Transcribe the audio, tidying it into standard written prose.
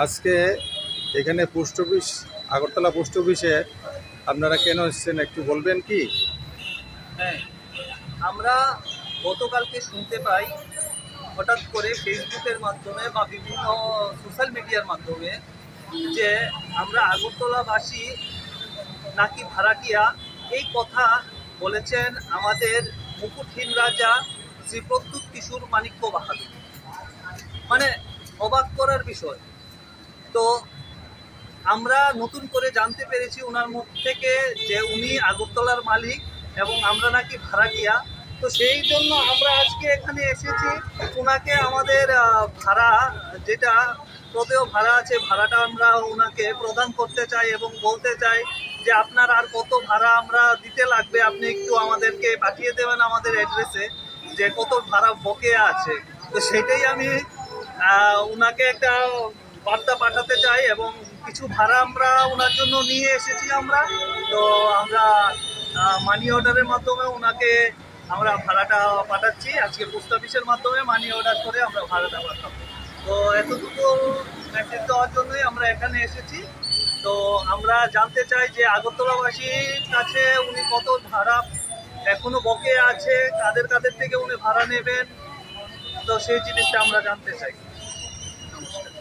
আজকে এখানে post office, Agartala post অফিসে আপনারা কেন এসেছেন একটু বলবেন কি? হ্যাঁ, আমরা গতকালকে শুনতে পাই হঠাৎ করে ফেসবুকের মাধ্যমে বা বিভিন্ন সোশ্যাল মিডিয়ার মাধ্যমে যে আমরা আগরতলাবাসী নাকি ভাড়াটিয়া, এই কথা বলেছেন আমাদের মুকুটহীন রাজা শ্রী প্রত্যুৎ কিশোর মাণিক্য বাহাদুর। মানে অবাক করার বিষয়। তো আমরা নতুন করে জানতে পেরেছি ওনার মুখ থেকে যে উনি আগরতলার মালিক এবং আমরা নাকি ভাড়াটিয়া। তো সেই জন্য আমরা আজকে এখানে এসেছি ওনাকে আমাদের ভাড়া, যেটা প্রদেয় ভাড়া আছে, ভাড়াটা আমরা ওনাকে প্রদান করতে চাই এবং বলতে চাই যে আপনার আর কত ভাড়া আমরা দিতে লাগবে, আপনি একটু আমাদেরকে পাঠিয়ে দেবেন আমাদের অ্যাড্রেসে যে কত ভাড়া বকেয়া আছে। তো সেটাই আমি ওনাকে একটা বার্তা পাঠাতে চাই এবং কিছু ভাড়া আমরা ওনার জন্য নিয়ে এসেছি আমরা। তো আমরা মানি অর্ডারের মাধ্যমে ওনাকে আমরা ভাড়াটা পাঠাচ্ছি, আজকে পোস্ট অফিসের মাধ্যমে মানি অর্ডার করে আমরা ভাড়াটা পাঠাবো। তো এতটুকু মেসেজ দেওয়ার জন্যই আমরা এখানে এসেছি। তো আমরা জানতে চাই যে আগরতলাবাসীর কাছে উনি কত ভাড়া এখনো বকেয়া আছে, কাদের কাদের থেকে উনি ভাড়া নেবেন, তো সেই জিনিসটা আমরা জানতে চাই। নমস্কার।